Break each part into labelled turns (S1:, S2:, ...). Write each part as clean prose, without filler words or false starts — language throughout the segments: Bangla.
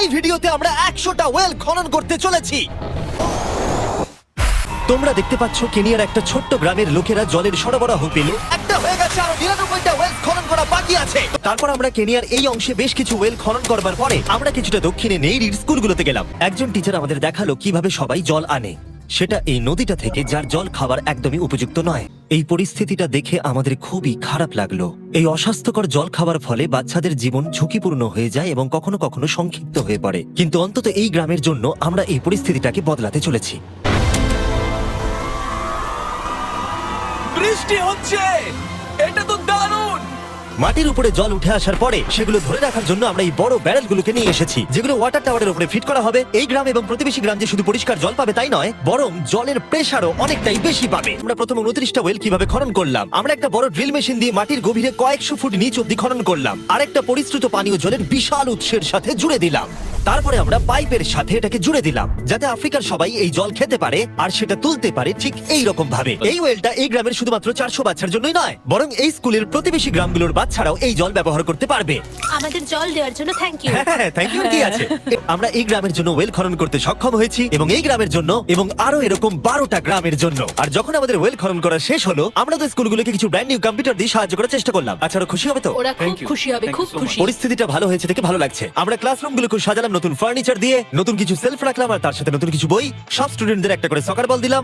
S1: এই ভিডিওতে আমরা 100টা ওয়েল খনন করতে চলেছি। তোমরা দেখতে পাচ্ছ কেনিয়ার একটা ছোট্ট গ্রামের লোকেরা জলের সরবরাহ পেল। একটা হয়ে গেছে, আর 99টা ওয়েল খনন করা বাকি আছে। তারপর আমরা কেনিয়ার এই অংশে বেশ কিছু ওয়েল খনন করবার পরে আমরা কিছুটা দক্ষিণে নেইরির স্কুলগুলোতে গেলাম। একজন টিচার আমাদের দেখালো কিভাবে সবাই জল আনে, সেটা এই নদীটা থেকে, যার জল খাবার একদমই উপযুক্ত নয়। এই পরিস্থিতিটা দেখে আমাদের খুবই খারাপ লাগলো। এই অস্বাস্থ্যকর জল খাওয়ার ফলে বাচ্চাদের জীবন ঝুঁকিপূর্ণ হয়ে যায় এবং কখনো কখনো সংক্ষিপ্ত হয়ে পড়ে। কিন্তু অন্তত এই গ্রামের জন্য আমরা এই পরিস্থিতিটাকে বদলাতে চলেছি।
S2: বৃষ্টি হচ্ছে, এটা তো দারুণ।
S1: মাটির উপরে জল উঠে আসার পরে সেগুলো ধরে রাখার জন্য আমরা এই বড় ব্যারেলগুলোকে নিয়ে এসেছি, যেগুলো ওয়াটার টাওয়ারের উপরে ফিট করা হবে। এই গ্রাম এবং প্রতিবেশী গ্রাম যে শুধু পরিষ্কার জল পাবে তাই নয়, বরং জলের প্রেসারও অনেকটাই বেশি পাবে। আমরা প্রথমে 29টা ওয়েল কিভাবে খনন করলাম, আমরা একটা বড় ড্রিল মেশিন দিয়ে মাটির গভীরে কয়েকশো ফুট নিচ অব্দি খনন করলাম, আরেকটা পরিশ্রুত পানীয় জলের বিশাল উৎসের সাথে জুড়ে দিলাম। তারপরে আমরা পাইপের সাথে এটাকে জুড়ে দিলাম, যাতে আফ্রিকার সবাই এই জল খেতে পারে আর সেটা তুলতে পারে ঠিক এই রকম ভাবে। এই ওয়েলটা এই গ্রামের শুধুমাত্র 400 বাচ্চার জন্যই নয়, বরং এই স্কুলের প্রতিবেশী গ্রামগুলোর বাচ্চারাও এই জল ব্যবহার করতে পারবে।
S3: আমাদের জল দেওয়ার জন্য থ্যাংক ইউ।
S1: হ্যাঁ, থ্যাংক ইউ কি আছে। আমরা এই গ্রামের জন্য ওয়েল খনন করতে সক্ষম হয়েছি, এবং এই গ্রামের জন্য এবং আরো এরকম 12টা গ্রামের জন্য। আর যখন আমাদের ওয়েল খনন করা শেষ হলো, আমরা তো স্কুলগুলোকে কিছু ব্র্যান্ড নিউ কম্পিউটার দিয়ে সাহায্য করার চেষ্টা করলাম। আচ্ছা, ওরা খুশি হবে তো?
S3: ওরা খুব
S2: Thank you.
S3: খুশি হবে,
S2: Thank
S3: খুব
S2: you so
S3: খুশি।
S1: পরিস্থিতিটা ভালো হয়েছে দেখে ভালো লাগছে। আমরা ক্লাসরুমগুলোকে সাজালাম নতুন ফার্নিচার দিয়ে, নতুন কিছু সেলফ রাখলাম, আর তার সাথে নতুন কিছু বই। সব স্টুডেন্টদের একটা করে সকার বল দিলাম।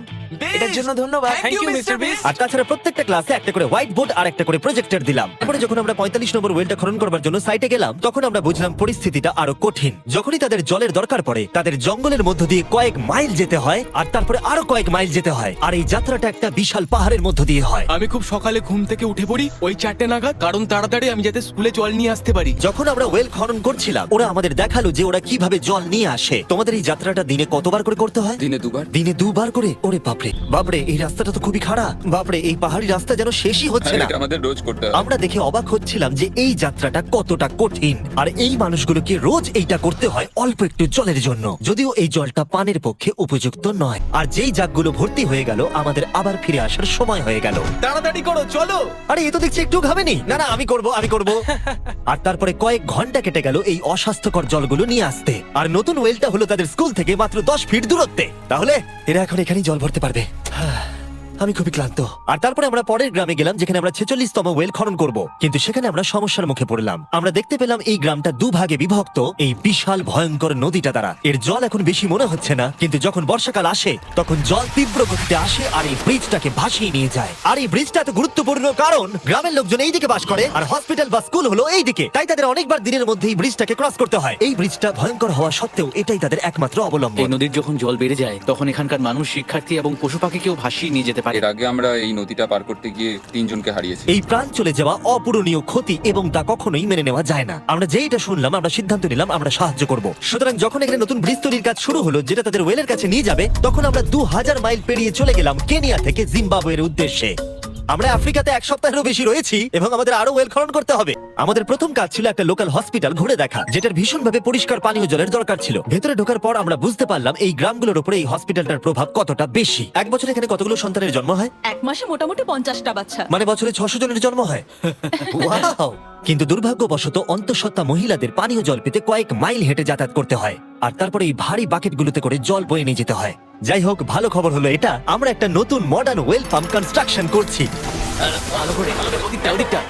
S2: এটার জন্য ধন্যবাদ। Thank you mister Beast.
S1: আর তাছাড়া প্রত্যেকটা ক্লাসে একটা করে হোয়াইট বোর্ড আর একটা করে প্রজেক্টর দিলাম। তারপরে যখন আমরা 45 নম্বর ওয়েলটা খনন করবার জন্য সাইটে গেলাম, তখন আমরা বুঝলাম পরিস্থিতিটা আরো কঠিন। যখনই তাদের জলের দরকার পড়ে, তাদের জঙ্গলের মধ্য দিয়ে কয়েক মাইল যেতে হয়, আর তারপরে আরো কয়েক মাইল যেতে হয়, আর এই যাত্রাটা একটা বিশাল পাহাড়ের মধ্য দিয়ে হয়।
S2: আমি খুব সকালে ঘুম থেকে উঠে পড়ি ওই 4টে নাগাদ, কারণ তাড়াতাড়ি আমি যাতে স্কুলে জল নিয়ে আসতে পারি।
S1: যখন আমরা ওয়েল খনন করছিলাম, ওরা আমাদের দেখালো যে ওরা কিভাবে জল নিয়ে আসে। তোমাদের এই যাত্রাটা দিনে কতবার করে করতে হয়?
S4: দিনে দুবার।
S1: দিনে 2 বার করে? ওরে বাপরে বাপরে, এই রাস্তাটা তো খুবই খারাপ। বাপরে, এই পাহাড়ি রাস্তা যেন শেষই হচ্ছে না।
S4: এটা আমাদের রোজ করতে হয়।
S1: আমরা দেখে অবাক হচ্ছিলাম যে এই যাত্রাটা কতটা কঠিন, আর এই মানুষগুলোকে রোজ এইটা করতে হয় অল্প একটু জলের জন্য, যদিও এই জলটা পানের পক্ষে উপযুক্ত নয়। আর যেই জাগগুলো ভর্তি হয়ে গেল, আমাদের আবার ফিরে আসার সময় হয়ে গেল।
S2: তাড়াতাড়ি করো, চলো।
S1: আরে এ তো দেখছি একটু ঘামেনি। না না, আমি করব। আর তারপরে কয়েক ঘন্টা কেটে গেল এই অস্বাস্থ্যকর জলগুলো নিয়ে আসতে, আর নতুন ওয়েলটা হলো তাদের স্কুল থেকে মাত্র 10 ফিট দূরত্বে। তাহলে এরা এখন এখানেই জল ভরতে পারবে। আমি খুবই ক্লান্ত। আর তারপরে আমরা পরের গ্রামে গেলাম, যেখানে আমরা 46তম ওয়েল খনন করব। কিন্তু সেখানে আমরা সমস্যার মুখে পড়লাম। আমরা দেখতে পেলাম এই গ্রামটা 2 ভাগে বিভক্ত এই বিশাল ভয়ঙ্কর নদীটা দ্বারা। এর জল এখন বেশি মনে হচ্ছে না, কিন্তু যখন বর্ষাকাল আসে তখন জল তীব্র গতিতে আসে আর এই ব্রিজটাকে ভাসিয়ে নিয়ে যায়। আর এই ব্রিজটা এত গুরুত্বপূর্ণ কারণ গ্রামের লোকজন এই দিকে বাস করে, আর হসপিটাল বা স্কুল হলো এই দিকে। তাই তাদের অনেকবার দিনের মধ্যে এই ব্রিজটাকে ক্রস করতে হয়। এই ব্রিজটা ভয়ঙ্কর হওয়া সত্ত্বেও এটাই তাদের একমাত্র অবলম্বন।
S5: এই নদীর যখন জল বেড়ে যায়, তখন এখানকার মানুষ, শিক্ষার্থী এবং পশু পাখিকেও ভাসিয়ে নিয়ে যেতে পারে।
S4: এর আগে আমরা এই নদীটা পার করতে গিয়ে 3 জনকে হারিয়েছি।
S1: এই প্রাণ চলে যাওয়া অপূরণীয় ক্ষতি, এবং তা কখনোই মেনে নেওয়া যায় না। আমরা যেইটা শুনলাম, আমরা সিদ্ধান্ত নিলাম আমরা সাহায্য করব। সুতরাং যখন এখানে নতুন ব্রিজ তৈরির কাজ শুরু হলো, যেটা তাদের ওয়েলের কাছে নিয়ে যাবে, তখন আমরা 2000 মাইল পেরিয়ে চলে গেলাম কেনিয়া থেকে জিম্বাবুয়ের উদ্দেশ্যে। আমরা আফ্রিকাতে 1 সপ্তাহেরও বেশি রয়েছি, এবং আমাদের আরো ওয়েল খনন করতে হবে। আমাদের প্রথম কাজ ছিল একটা লোকাল হসপিটাল ঘুরে দেখা, যেটার ভীষণভাবে পরিষ্কার পানীয় জলের দরকার ছিল। ভেতরে ঢোকার পর আমরা বুঝতে পারলাম এই গ্রামগুলোর উপরে এই হসপিটালটার প্রভাব কতটা বেশি। এক বছরে এখানে কতগুলো সন্তানের জন্ম হয়?
S6: এক মাসে মোটামুটি 50টা বাচ্চা।
S1: মানে বছরে 600 জনের জন্ম হয়। ওয়াও! কিন্তু দুর্ভাগ্যবশত অন্তঃসত্ত্বা মহিলাদের পানীয় জল পেতে কয়েক মাইল হেঁটে যাতায়াত করতে হয়, আর তারপরে এই ভারী বাকেটগুলোতে করে জল বয়ে নিয়ে যেতে হয়। যাই হোক, ভালো খবর হলো এটা, আমরা একটা নতুন মডার্ন ওয়েল পাম্প কনস্ট্রাকশন করছি।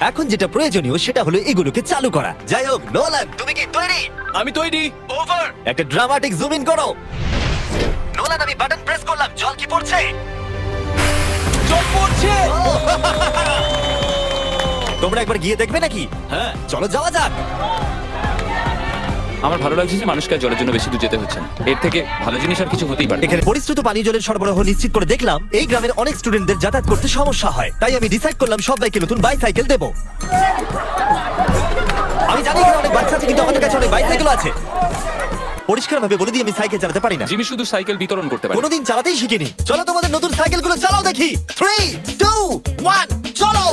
S1: এখন যেটা প্রয়োজনীয় সেটা হলো এগুলোকে চালু করা। যাই হোক, নোলান, তুমি কি তৈরি?
S2: আমি তৈরি। ওভার।
S1: একটা ড্রামাটিক জুম ইন করো। নোলান, আমি বাটন প্রেস করলাম, জল কি পড়ছে?
S2: জল পড়ছে।
S1: তোমরা একবার গিয়ে দেখবে নাকি?
S5: হ্যাঁ,
S1: চলো যাওয়া যাক।
S5: আমার ভালো লাগছে যে মানুষকে আর জলের জন্য বেশি দূর যেতে হচ্ছে না। এর থেকে ভালো জিনিস আর কিছু হতেই পারে।
S1: এখানে পরিশ্রুত পানীয় জলের সরবরাহ নিশ্চিত করে দেখলাম এই গ্রামের অনেক স্টুডেন্টদের যাতায়াত করতে সমস্যা হয়। তাই আমি ডিসাইড করলাম সবাইকে নতুন বাইসাইকেল দেব। আমি জানি এখানে অনেক বাচ্চা আছে, কিন্তু আমাদের কাছে অনেক বাইসাইকেল আছে। পরিষ্কারভাবে বলে দিই, আমি সাইকেল চালাতে পারি না।
S5: জিমি শুধু সাইকেল বিতরণ করতে পারে।
S1: কোনোদিন চালাতেই শিখিনি। চলো তোমাদের নতুন সাইকেলগুলো চালাও দেখি। 3, 2, 1, চলো।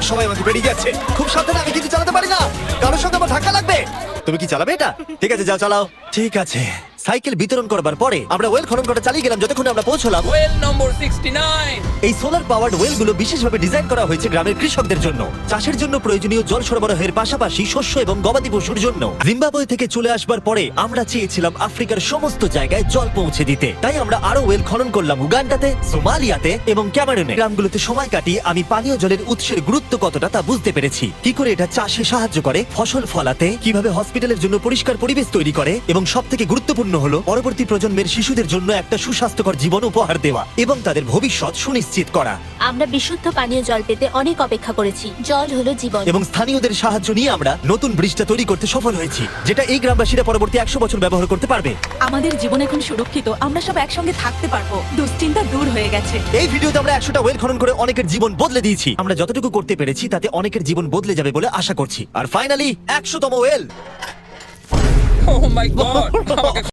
S1: সবাই আমাকে বেরিয়ে যাচ্ছে। খুব সাবধানে, আমি কিন্তু চালাতে পারি না। কারোর সঙ্গে আমার ধাক্কা লাগবে। তুমি কি চালাবে এটা? ঠিক আছে, যাও চালাও। ঠিক আছে, সাইকেল বিতরণ করবার পরে আমরা ওয়েল খনন করা চালিয়ে গেলাম যতক্ষণ আমরা পৌঁছলাম
S4: ওয়েল নম্বর 69।
S1: এই সোলার পাওয়ার্ড ওয়েলগুলো বিশেষভাবে ডিজাইন করা হয়েছে গ্রামের কৃষকদের জন্য, চাষের জন্য প্রয়োজনীয় জল সরবরাহের পাশাপাশি শস্য এবং গবাদি পশুর জন্য। জিম্বাবুয়ে থেকে চলে আসবার পরে আমরা চেয়েছিলাম আফ্রিকার সমস্ত জায়গায় জল পৌঁছে দিতে, তাই আমরা আরো ওয়েল খনন করলাম উগান্ডাতে, সোমালিয়াতে এবং ক্যামেরুনে। গ্রামগুলোতে সময় কাটিয়ে আমি পানীয় জলের উৎসের গুরুত্ব কতটা তা বুঝতে পেরেছি, কি করে এটা চাষে সাহায্য করে, ফসল ফলাতে, কিভাবে হসপিটালের জন্য পরিষ্কার পরিবেশ তৈরি করে, এবং সবথেকে গুরুত্বপূর্ণ হলো পরবর্তী প্রজন্মের শিশুদের জন্য একটা সুস্বাস্থ্যকর জীবন উপহার দেওয়া এবং তাদের ভবিষ্যৎ সুনিশ্চিত করা।
S3: আমরা বিশুদ্ধ পানীয় জল পেতে অনেক অপেক্ষা করেছি। জল হলো জীবন।
S1: এবং স্থানীয়দের সাহায্য নিয়ে আমরা নতুন ব্রিজটা তৈরি করতে সফল হয়েছি, যেটা এই গ্রামবাসীরা পরবর্তী 100 বছর ব্যবহার করতে পারবে।
S6: আমাদের জীবন এখন সুরক্ষিত, আমরা সব একসঙ্গে থাকতে পারবো, দুশ্চিন্তা দূর হয়ে গেছে।
S1: এই ভিডিওতে আমরা 100টা ওয়েল খনন করে অনেকের জীবন বদলে দিয়েছি। আমরা যতটুকু করতে পেরেছি তাতে অনেকের জীবন বদলে যাবে বলে আশা করছি। আর ফাইনালি 100তম ওয়েল।
S4: ও মাই গড, আমাকে